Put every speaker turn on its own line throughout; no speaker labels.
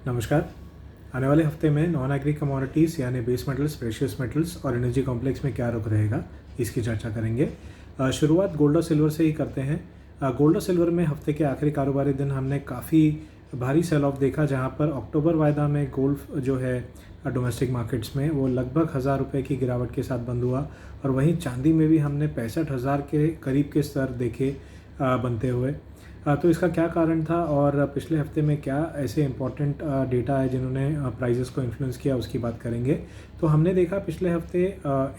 नमस्कार। आने वाले हफ्ते में नॉन एग्री कमोडिटीज़ यानी बेस मेटल्स, प्रेशियस मेटल्स और एनर्जी कॉम्प्लेक्स में क्या रुख रहेगा, इसकी चर्चा करेंगे। शुरुआत गोल्ड और सिल्वर से ही करते हैं। गोल्ड और सिल्वर में हफ्ते के आखिरी कारोबारी दिन हमने काफ़ी भारी सेल ऑफ देखा, जहां पर अक्टूबर वायदा में गोल्ड जो है डोमेस्टिक मार्केट्स में वो लगभग 1000 रुपये की गिरावट के साथ बंद हुआ। और वहीं चांदी में भी हमने 65,000 के करीब के स्तर देखे बनते हुए। तो इसका क्या कारण था और पिछले हफ्ते में क्या ऐसे इम्पॉर्टेंट डेटा है जिन्होंने प्राइजेस को इन्फ्लुएंस किया, उसकी बात करेंगे। तो हमने देखा पिछले हफ्ते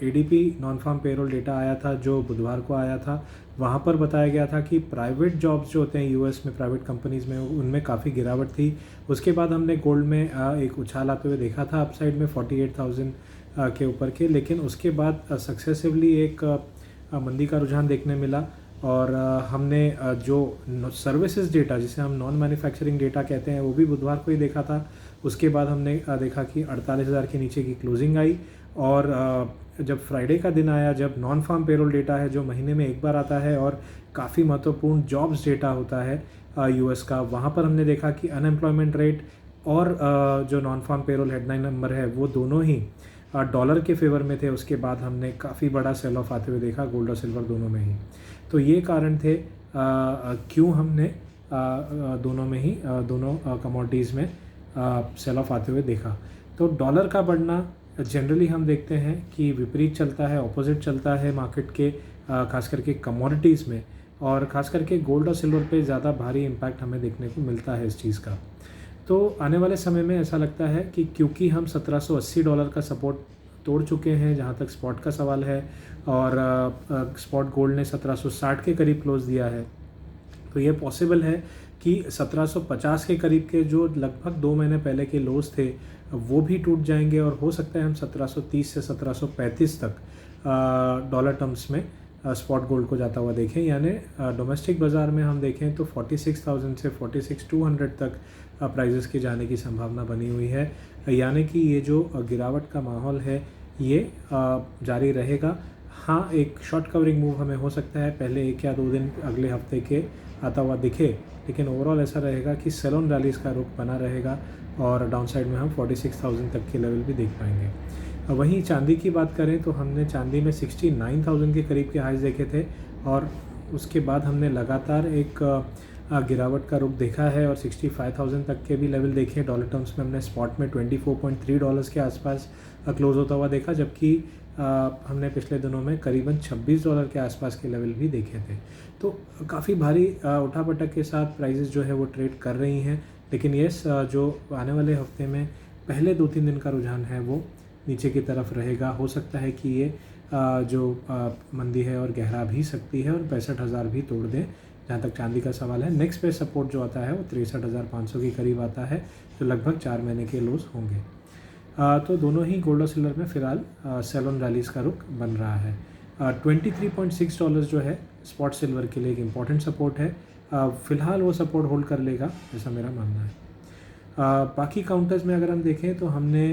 ADP non farm payroll data आया था जो बुधवार को आया था। वहाँ पर बताया गया था कि प्राइवेट जॉब्स जो होते हैं यूएस में, प्राइवेट कंपनीज़ में, उनमें काफ़ी गिरावट थी। उसके बाद हमने गोल्ड में एक उछाल आते हुए देखा था अपसाइड में 48,000 के ऊपर के, लेकिन उसके बाद सक्सेसिवली एक मंदी का रुझान देखने मिला। और हमने जो सर्विसेज डेटा, जिसे हम नॉन मैन्युफैक्चरिंग डेटा कहते हैं, वो भी बुधवार को ही देखा था। उसके बाद हमने देखा कि 48,000 के नीचे की क्लोजिंग आई। और जब फ्राइडे का दिन आया, जब नॉन फार्म पेरोल डेटा है जो महीने में एक बार आता है और काफ़ी महत्वपूर्ण जॉब्स डेटा होता है यूएस का, वहाँ पर हमने देखा कि अनएम्प्लॉयमेंट रेट और जो non farm payroll headline number है वो दोनों ही डॉलर के फेवर में थे। उसके बाद हमने काफ़ी बड़ा सेल ऑफ आते हुए देखा गोल्ड और सिल्वर दोनों में ही। तो ये कारण थे क्यों हमने दोनों में ही दोनों कमोडिटीज़ में सेल ऑफ आते हुए देखा। तो डॉलर का बढ़ना जनरली हम देखते हैं कि विपरीत चलता है, ऑपोजिट चलता है मार्केट के, खास करके कमोडिटीज़ में, और खास करके गोल्ड और सिल्वर पे ज़्यादा भारी इम्पैक्ट हमें देखने को मिलता है इस चीज़ का। तो आने वाले समय में ऐसा लगता है कि क्योंकि हम $1780 का सपोर्ट तोड़ चुके हैं जहां तक स्पॉट का सवाल है, और स्पॉट गोल्ड ने 1760 के करीब क्लोज दिया है, तो ये पॉसिबल है कि 1750 के करीब के जो लगभग 2 महीने पहले के लोज थे वो भी टूट जाएंगे। और हो सकता है हम 1730 से 1735 तक डॉलर टर्म्स में स्पॉट गोल्ड को जाता हुआ देखें। यानी डोमेस्टिक बाज़ार में हम देखें तो 46,000 से 46,200 तक प्राइजेस के जाने की संभावना बनी हुई है। यानी कि ये जो गिरावट का माहौल है ये जारी रहेगा। हाँ, एक शॉर्ट कवरिंग मूव हमें हो सकता है पहले 1 या 2 दिन अगले हफ्ते के आता हुआ दिखे, लेकिन ओवरऑल ऐसा रहेगा कि सेल ऑन रैलीज का रुख बना रहेगा और डाउन साइड में हम 46,000 तक के लेवल भी देख पाएंगे। वहीं चांदी की बात करें तो हमने चांदी में 69,000 के करीब के हाइज देखे थे, और उसके बाद हमने लगातार एक गिरावट का रुख देखा है और 65,000 तक के भी लेवल देखे। डॉलर टर्म्स में हमने स्पॉट में $24.3 के आसपास क्लोज होता हुआ देखा, जबकि हमने पिछले दिनों में करीबन $26 के आसपास के लेवल भी देखे थे। तो काफ़ी भारी उठापटक के साथ प्राइजेस जो है वो ट्रेड कर रही हैं। लेकिन यस, जो आने वाले हफ्ते में पहले 2-3 दिन का रुझान है वो नीचे की तरफ रहेगा। हो सकता है कि ये जो मंदी है और गहरा भी सकती है और 65,000 भी तोड़ दें जहाँ तक चांदी का सवाल है। नेक्स्ट पे सपोर्ट जो आता है वो 63,500 के करीब आता है, जो लगभग 4 महीने के लोज होंगे। तो दोनों ही गोल्ड और सिल्वर में फ़िलहाल सेल ऑन रैलीज का रुख बन रहा है। $23.6 जो है स्पॉट सिल्वर के लिए एक इम्पॉर्टेंट सपोर्ट है। फ़िलहाल वो सपोर्ट होल्ड कर लेगा, ऐसा मेरा मानना है। बाकी काउंटर्स में अगर हम देखें तो हमने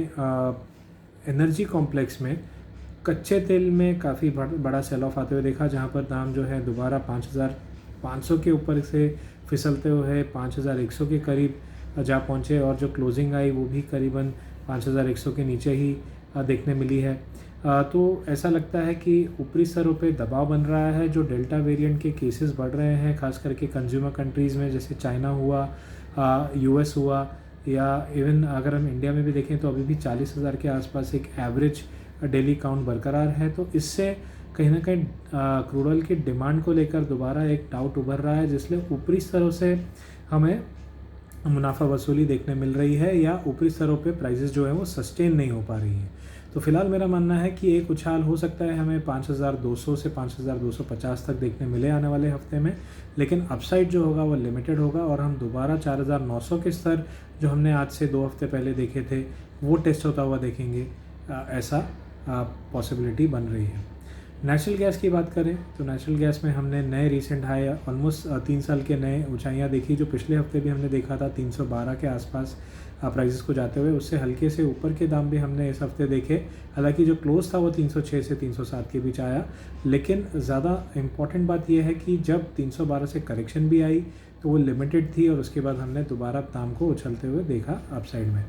एनर्जी कॉम्प्लेक्स में कच्चे तेल में काफ़ी बड़ा सेल ऑफ आते हुए देखा, जहाँ पर दाम जो है दोबारा 5,500 के ऊपर से फिसलते हुए 5,100 के करीब जा पहुँचे, और जो क्लोजिंग आई वो भी करीबन 5,100 के नीचे ही देखने मिली है। तो ऐसा लगता है कि ऊपरी स्तरों पे दबाव बन रहा है। जो डेल्टा वेरिएंट के केसेस बढ़ रहे हैं, खास करके कंज्यूमर कंट्रीज़ में, जैसे चाइना हुआ, यूएस हुआ, या इवन अगर हम इंडिया में भी देखें तो अभी भी 40,000 के आसपास एक एवरेज डेली काउंट बरकरार है। तो इससे कहीं ना कहीं क्रूड ऑयल की डिमांड को लेकर दोबारा एक डाउट उभर रहा है, जिसलिए ऊपरी स्तरों से हमें मुनाफा वसूली देखने मिल रही है, या ऊपरी स्तरों पे प्राइसेस जो है वो सस्टेन नहीं हो पा रही हैं। तो फिलहाल मेरा मानना है कि एक उछाल हो सकता है हमें 5,200 से 5,250 तक देखने मिले आने वाले हफ्ते में, लेकिन अपसाइड जो होगा वो लिमिटेड होगा, और हम दोबारा 4,900 के स्तर जो हमने आज से 2 हफ्ते पहले देखे थे वो टेस्ट होता हुआ देखेंगे, ऐसा पॉसिबिलिटी बन रही है। नेचुरल गैस की बात करें तो नेचुरल गैस में हमने नए रिसेंट हाई ऑलमोस्ट 3 साल के नए ऊंचाइयां देखी, जो पिछले हफ्ते भी हमने देखा था 312 के आसपास प्राइसेस को जाते हुए। उससे हल्के से ऊपर के दाम भी हमने इस हफ्ते देखे, हालांकि जो क्लोज था वो 306 से 307 के बीच आया। लेकिन ज़्यादा इम्पॉर्टेंट बात यह है कि जब 312 से करेक्शन भी आई तो वो लिमिटेड थी और उसके बाद हमने दोबारा दाम को उछलते हुए देखा अपसाइड में।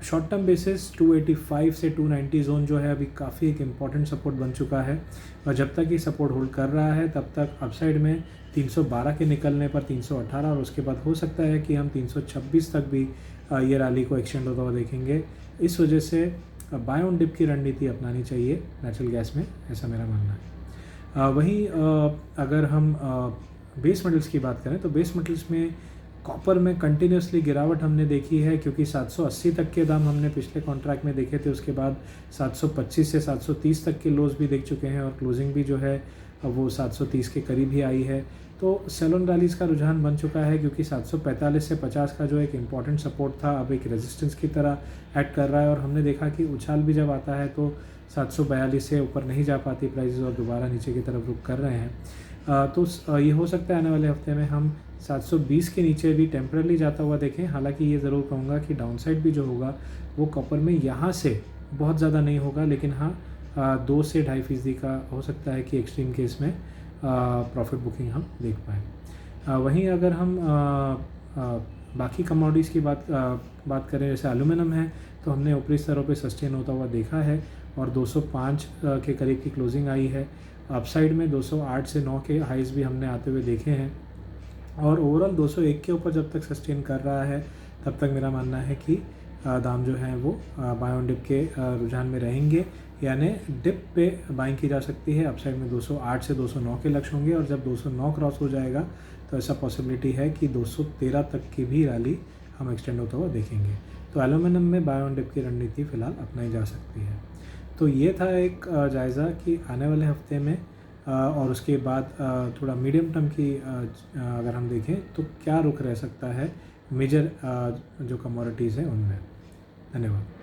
शॉर्ट टर्म बेसिस 285 से 290 जोन जो है अभी काफ़ी एक इम्पॉर्टेंट सपोर्ट बन चुका है, और जब तक ये सपोर्ट होल्ड कर रहा है तब तक अपसाइड में 312 के निकलने पर 318 और उसके बाद हो सकता है कि हम 326 तक भी ये रैली को एक्सटेंड होता हुआ देखेंगे। इस वजह से बाय ऑन डिप की रणनीति अपनानी चाहिए नेचुरल गैस में, ऐसा मेरा मानना है। वहीं अगर हम बेस मेटल्स की बात करें तो बेस मेटल्स में कॉपर में कंटिन्यूसली गिरावट हमने देखी है, क्योंकि 780 तक के दाम हमने पिछले कॉन्ट्रैक्ट में देखे थे, उसके बाद 725 से 730 तक के लोज भी देख चुके हैं और क्लोजिंग भी जो है वो 730 के करीब ही आई है। तो सेल ऑन रैलीज का रुझान बन चुका है, क्योंकि 745 से 50 का जो एक इम्पॉर्टेंट सपोर्ट था अब एक रेजिस्टेंस की तरह एक्ट कर रहा है, और हमने देखा कि उछाल भी जब आता है तो 742 से ऊपर नहीं जा पाती प्राइसेस और दोबारा नीचे की तरफ रुक कर रहे हैं। तो ये हो सकता है आने वाले हफ्ते में हम 720 के नीचे भी टेम्परली जाता हुआ देखें। हालांकि ये ज़रूर कहूँगा कि डाउनसाइड भी जो होगा वो कॉपर में यहाँ से बहुत ज़्यादा नहीं होगा, लेकिन हाँ 2 से 2.5% का हो सकता है कि एक्सट्रीम केस में प्रॉफिट बुकिंग हम देख पाएँ। वहीं अगर हम बाकी कमोडिटीज़ की बात करें, जैसे एल्यूमिनियम है, तो हमने ऊपरी स्तरों पे सस्टेन होता हुआ देखा है और 205 के करीब की क्लोजिंग आई है। अपसाइड में 208 से 9 के हाइज भी हमने आते हुए देखे हैं, और ओवरऑल 201 के ऊपर जब तक सस्टेन कर रहा है तब तक मेरा मानना है कि दाम जो है वो बाय ऑन डिप के रुझान में रहेंगे, यानी डिप पे बाइंग की जा सकती है। अपसाइड में 208 से 209 के लक्ष्य होंगे, और जब 209 क्रॉस हो जाएगा तो ऐसा पॉसिबिलिटी है कि 213 तक की भी रैली हम एक्सटेंड होता हुआ देखेंगे। तो एल्यूमिनियम में बाय ऑन डिप की रणनीति फ़िलहाल अपनाई जा सकती है। तो ये था एक जायज़ा कि आने वाले हफ्ते में और उसके बाद थोड़ा मीडियम टर्म की अगर हम देखें तो क्या रुख रह सकता है मेजर जो कमोडिटीज़ हैं उनमें। धन्यवाद।